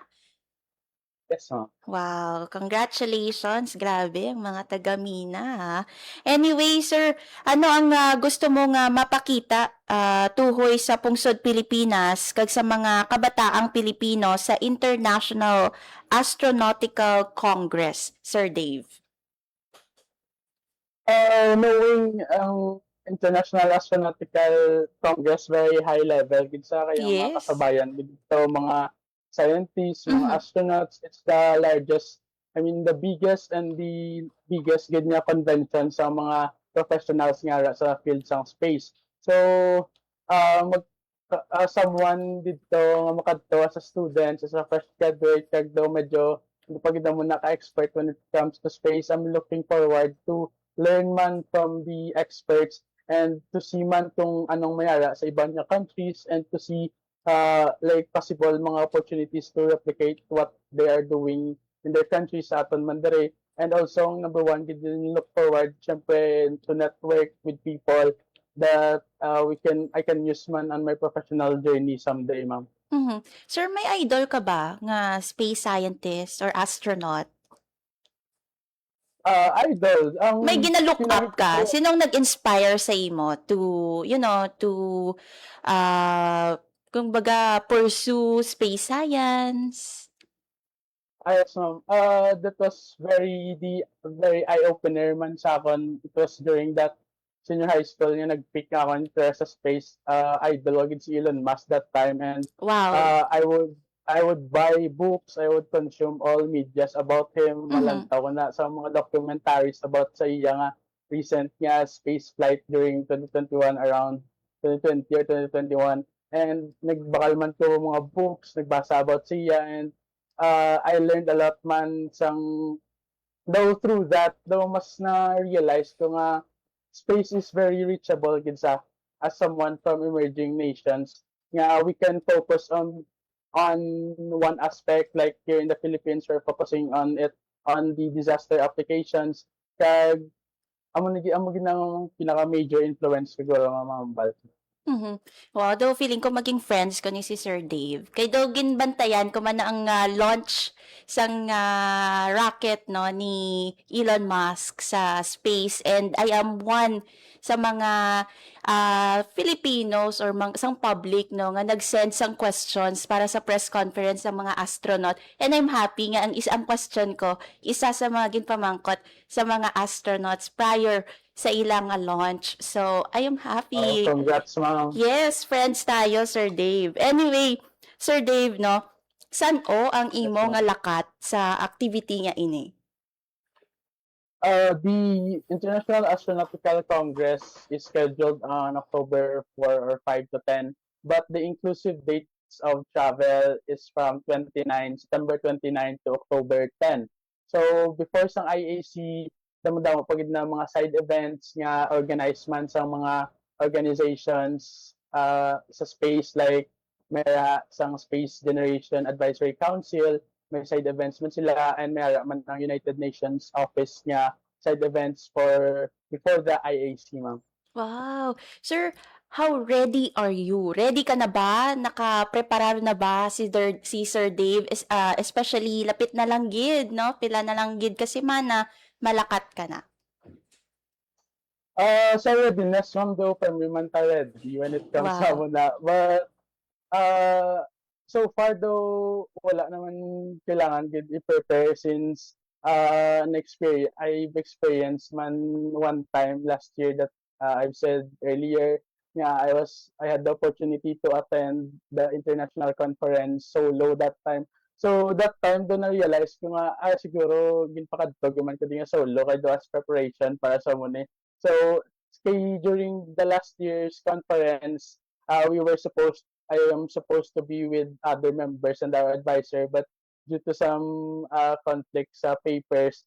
N: Yes, ma'am.
I: Wow, congratulations. Grabe, ang mga taga Mina, ha? Anyway, sir, ano ang gusto mo nga mapakita tuhoy sa pungsod Pilipinas kag sa mga kabataang Pilipino sa International Astronautical Congress, Sir Dave?
N: Knowing ang International Astronautical Congress very high level gid sa kaya mga kasabayan dito mga scientists, mga astronauts, it's the largest, I mean the biggest and the biggest gid nga convention sa mga professionals nga sa field sa space. So someone dito nga makadto as a student, as a fresh graduate kag daw medyo hindi pa gid mo naka-expert when it comes to space. I'm looking forward to learn man from the experts and to see man kung anong mayara sa ibang countries and to see like possible mga opportunities to replicate what they are doing in their countries sa aton man dere. And also number one, we look forward syempre to network with people that I can use man on my professional journey someday, ma'am.
I: Sir, may idol ka ba nga space scientist or astronaut?
N: Idol.
I: May ginalook up ka? Sinong nag-inspire sa imo to, kung baga, pursue space science?
N: Yes, ma'am. That was very eye-opener man sa akon. It was during that senior high school nga nag-pick ako interest sa space. Idol agad si Elon Musk that time, and
I: Wow.
N: I would buy books, I would consume all medias about him. Malantaw ko na sa mga documentaries about sa iya nga recent nga space flight during 2021, around 2020 or 2021. And nagbakal man ko mga books, nagbasa about siya, and I learned a lot man sang though through that, though mas na-realize ko nga space is very reachable gid sa as someone from emerging nations. Nga we can focus on one aspect, like here in the Philippines we're focusing on the disaster applications. Kag amo ginang pinaka major influence siguro nga mga
I: Mhm. Wow, daw feeling ko maging friends ko ni si Sir Dave. Kay daw ginbantayan ko man na ang launch sang rocket no ni Elon Musk sa space, and I am one sa mga Filipinos or sang public no nga nag-send sang questions para sa press conference ng mga astronaut, and I'm happy nga ang isang question ko isa sa mga ginpamangkot sa mga astronauts prior sa ilang launch. So, I am happy.
N: Congrats, ma'am.
I: Yes, friends tayo, Sir Dave. Anyway, Sir Dave, no, san ang imo nga lakat sa activity nga ini?
N: The International Astronautical Congress is scheduled on October 4 or 5 to 10, but the inclusive dates of travel is from September 29 to October 10. So, before sang IAC, damo-damo pagid na mga side events nga organized man sa mga organizations sa space, like may sang Space Generation Advisory Council, may side events man sila, and may man ang United Nations office nga side events for before the IAC, ma'am.
I: Wow. Sir, how ready are you? Ready ka na ba? Nakapreparar na ba si Sir Dave? Especially lapit na lang gid, no? Pila na lang gid kasi mana malakat ka na.
N: Sa readiness, ma'am, though, man ready when it comes sa muna. But, so far, though, wala naman kailangan i-prepare since I've experienced man one time last year that I've said earlier, I had the opportunity to attend the international conference solo that time. So that time doon na-realize ko nga siguro ginpakadto man ko din nga solo kay do as preparation para sa muna. So during the last year's conference, I am supposed to be with other members and our advisor, but due to some conflict sa papers,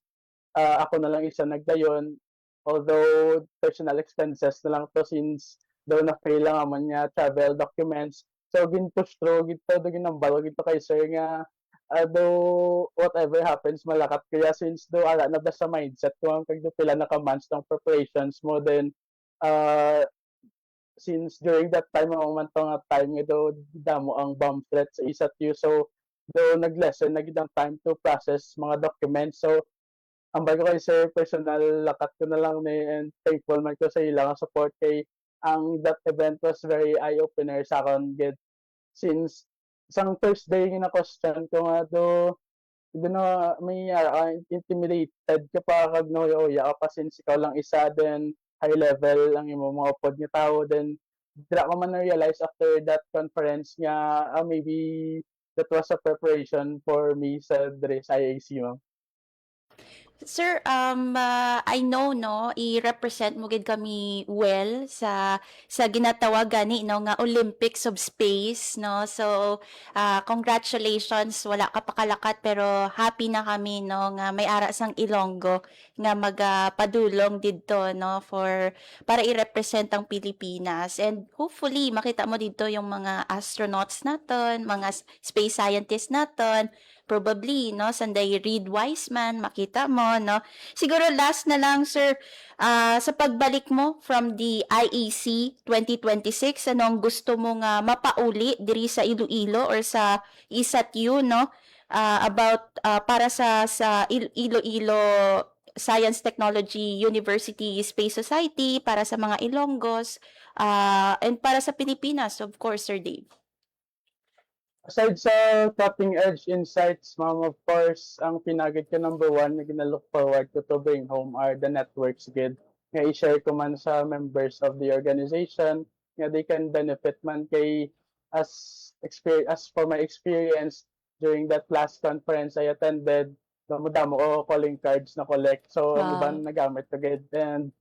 N: ako na lang isa nagdayon, although personal expenses na lang to since daw na fail lang man niya travel documents. So gin-push through gito do ginambal gito kay sir nga though whatever happens malakat kaya since do ara na sa mindset ko ang kagdo pila na ka months ng preparations mo, then since during that time ang man nga time do damo ang bomb threat sa ISAT-U, so do nag-lessen nagidang time to process mga documents. So ang bago kay sir, personal lakat ko na lang ni, and thankful man ko sa ilang support kay ang that event was very eye-opener sa akon gid since isang Thursday nga na-question ko nga do na may intimidated ka pa kag noya ka pa since ikaw lang isa, then high level ang imo mga upod nga tao, then dira ko man na-realize after that conference nga maybe that was a preparation for me sa IAC, ma'am.
I: Sir, I know no, i-represent mo gid kami well sa ginatawag gani no nga Olympics of Space no. So, congratulations, wala ka pa kalakat pero happy na kami no nga may ara sang Ilonggo nga magpadulong didto no para i-represent ang Pilipinas, and hopefully makita mo dito yung mga astronauts naton, mga space scientists naton. Probably, no, sanday Reid Wiseman, makita mo, no. Siguro last na lang, sir, sa pagbalik mo from the IAC 2026, anong gusto mo nga mapauli diri sa Iloilo or sa ISAT-U, no, about para sa Iloilo Science Technology University Space Society, para sa mga Ilonggos, and para sa Pilipinas, of course, Sir Dave.
N: Aside sa cutting edge insights, ma'am, of course, ang pinagid ko number one na gina-look forward to bring home are the networks gid. Nga i-share ko man sa members of the organization, nga they can benefit man kay as for my experience during that last conference I attended, damo ko calling cards na collect. So, ang iban nagamit ko gid, and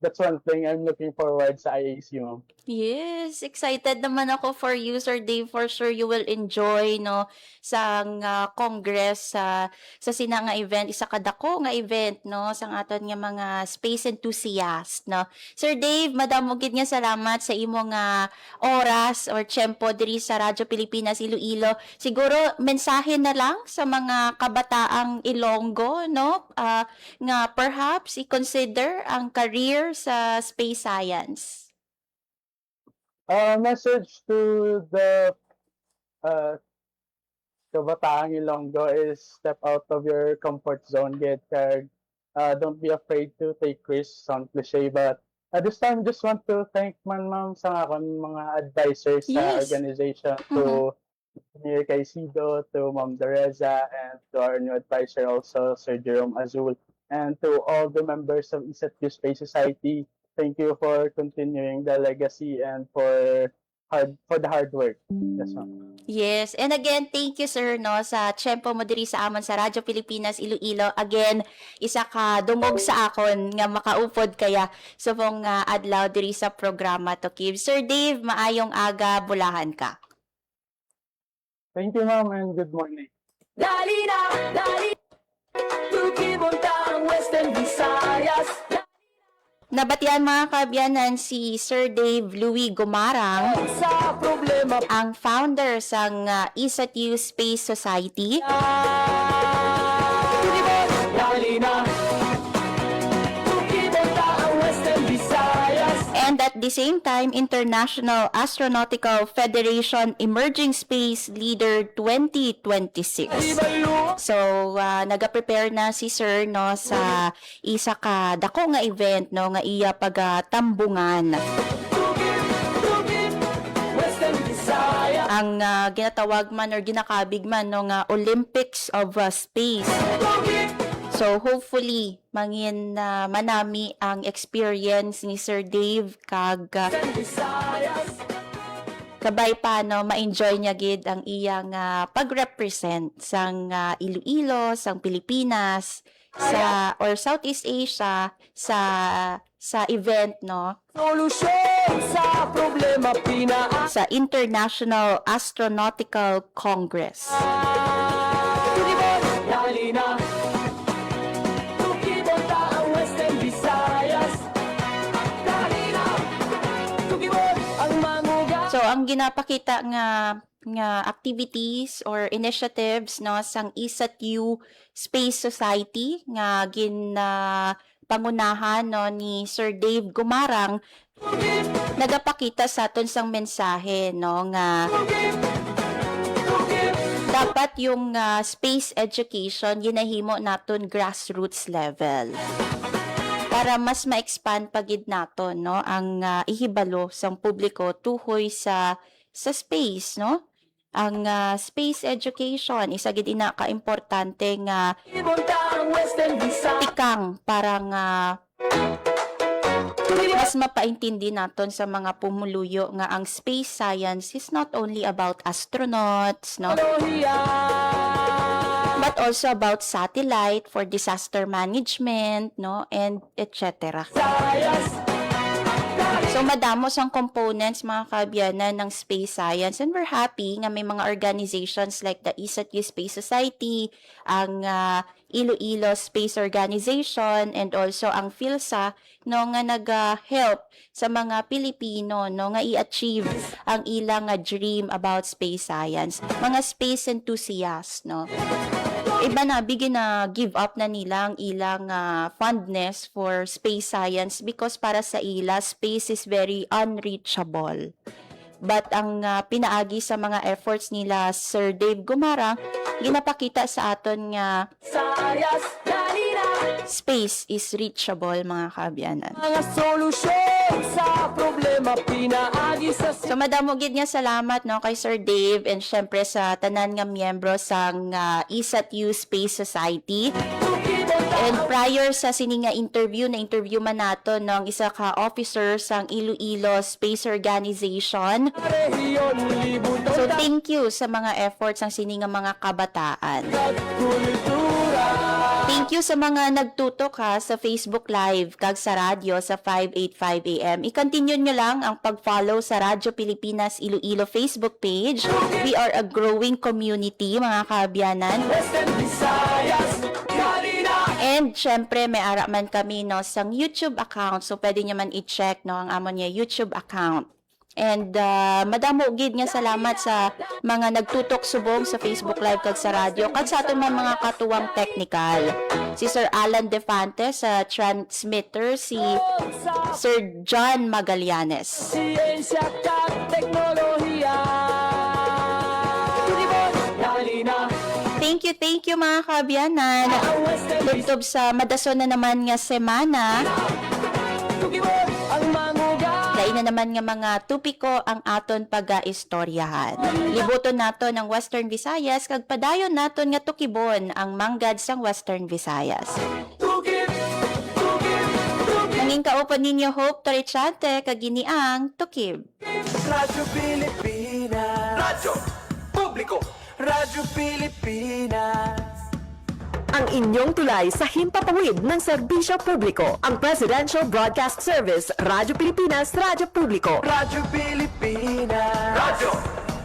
N: that's one thing I'm looking forward sa IAC, ma'am.
I: Yes, excited naman ako for you, Sir Dave. For sure you will enjoy no sang congress sa sina nga event, isa kadako nga event no sang aton nga mga space enthusiast no. Sir Dave, madamo gid nga salamat sa imo nga oras or tiyempo diri sa Radyo Pilipinas Iloilo. Siguro mensahe na lang sa mga kabataang Ilonggo no nga perhaps i-consider ang career sa space science.
N: Message to the Kabataang Ilonggo is step out of your comfort zone, get tired. Don't be afraid to take risks. Sound cliche, but at this time, just want to thank ma'am sa akong mga advisors sa
I: Yes.
N: organization, to Mayor Caicedo, to Ma'am Dereza, and to our new advisor also, Sir Jerome Azul, and to all the members of ESATQ Space Society. Thank you for continuing the legacy and for the hard work. Yes, ma'am.
I: Yes. And again, thank you sir no sa tiyempo mo diri sa amon sa Radyo Pilipinas Iloilo. Again, isa ka dumog sa akon nga makaupod kaya subong adlaw diri sa programa to Kib. Sir Dave, maayong aga, bulahan ka.
N: Thank you, ma'am, and good morning.
A: Dali na, dali. Tukibon ang Western Visayas.
I: Nabatian mga kabyanan si Sir Dave Louis Gumarang,
A: Sa problema
I: ang founder sang ESATQ Space Society.
A: Tukibon, dali na. Tukibon ang Western Visayas.
I: And at the same time, International Astronautical Federation Emerging Space Leader 2026. So, naga-prepare na si Sir no sa isa ka dako nga event no nga iya pagatambungan.
A: Western Visayas.
I: Ang ginatawag man or ginakabig man no nga Olympics of Space. So hopefully mangin manami ang experience ni Sir Dave kag kabay pa no ma-enjoy niya gid ang iyang pag-represent sang Iloilo, sang Pilipinas sa or Southeast Asia sa event no
A: Solusyon sa problema
I: sa International Astronautical Congress.
A: Tukibon, dali na. Tukibon ang Western Visayas. Dali na. Tukibon ang manguga.
I: So ang ginapakita nga activities or initiatives no sang ESATQ Space Society nga pangunahan no ni Sir Dave Gumarang nagapakita sa aton sang mensahe no nga dapat yung space education ginahimo naton grassroots level para mas ma-expand pagid naton no ang ihibalo sang publiko tuhoy sa space no ang space education isa gid ina ka importante nga tikang parang mas mapaintindi naton sa mga pumuluyo nga ang space science is not only about astronauts no but also about satellite for disaster management no and etc. So madamos ang components mga kabyanan ng space science and we're happy nga may mga organizations like the ESATQ Space Society, ang Iloilo Space Organization and also ang PhilSA no nga nag-help sa mga Pilipino no nga i-achieve ang ilang dream about space science, mga space enthusiasts no. Iba na bigyan na give up na nila ang ilang fondness for space science because para sa ila space is very unreachable. But ang pinaagi sa mga efforts nila Sir Dave Gumarang ginapakita sa aton nga space is reachable mga kabyanan.
A: Mga solusyon sa problema pinaagi sa
I: So madamo gid nga salamat no kay Sir Dave and syempre sa tanan nga miyembro sang ESATQ Space Society. And prior sa sini nga interview man nato ng isa ka officer sang Iloilo Space Organization. So thank you sa mga efforts sang sini nga mga kabataan. Thank you sa mga nagtutok sa Facebook Live kag sa radyo sa 585 AM. I-continue nyo lang ang pag-follow sa Radyo Pilipinas Iloilo Facebook page. We are a growing community mga kaabyanan. And syempre may ara man kami no sang YouTube account. So pwede nyo man i-check no ang amon niya YouTube account. And madamo gid nga salamat sa mga nagtutok subong sa Facebook Live kag sa radyo kag sa aton mga katuwang technical. Si Sir Alan Defante sa transmitter, si Sir John Magallanes.
A: Siyensya at teknolohiya.
I: Thank you mga kaabyanan. Tubtob sa madason na naman nga semana. Lain na naman nga mga tupiko ang aton pag-istoryahan. Libuton nato ng Western Visayas kag padayon naton nga tukibon ang manggad sang Western Visayas. Nanging kaupan ninyo Hope Torichante kag giniang Tukib.
A: Radyo Pilipinas. Radyo Publiko. Radyo Pilipinas.
O: Ang inyong tulay sa himpapawid ng serbisyo publiko. Ang Presidential Broadcast Service, Radyo Pilipinas, Radyo Publiko.
A: Radyo Pilipinas. Radyo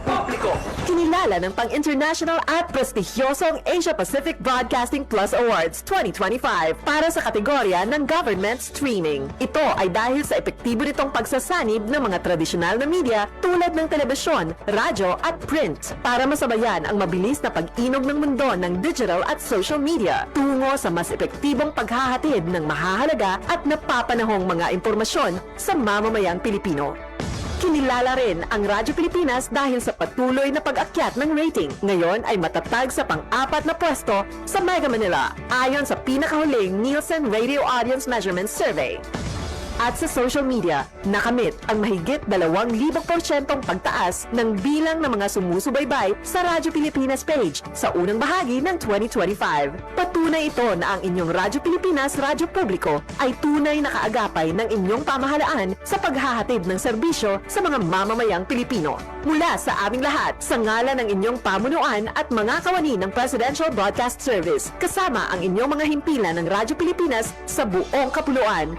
A: Publiko.
O: Kinilala ng pang-international at prestigyosong Asia Pacific Broadcasting Plus Awards 2025 para sa kategorya ng Government Streaming. Ito ay dahil sa epektibo nitong pagsasanib ng mga tradisyonal na media tulad ng telebisyon, radyo at print para masabayan ang mabilis na pag-inog ng mundo ng digital at social media tungo sa mas epektibong paghahatid ng mahahalaga at napapanahong mga impormasyon sa mamamayang Pilipino. Kinilala rin ang Radyo Pilipinas dahil sa patuloy na pag-akyat ng rating. Ngayon ay matatag sa pang-4 na pwesto sa Mega Manila ayon sa pinakahuling Nielsen Radio Audience Measurement Survey. At sa social media, nakamit ang mahigit 2,000% pagtaas ng bilang ng mga sumusubaybay sa Radyo Pilipinas page sa unang bahagi ng 2025. Patunay ito na ang inyong Radyo Pilipinas Radyo Publiko ay tunay na kaagapay ng inyong pamahalaan sa paghahatid ng serbisyo sa mga mamamayang Pilipino. Mula sa aming lahat, sa ngalan ng inyong pamunuan at mga kawani ng Presidential Broadcast Service, kasama ang inyong mga himpilan ng Radyo Pilipinas sa buong kapuluan.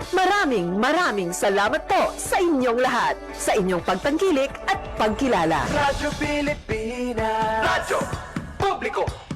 O: Maraming salamat po sa inyong lahat, sa inyong pagtangkilik at pagkilala.
A: Radyo Pilipinas. Radyo Publiko.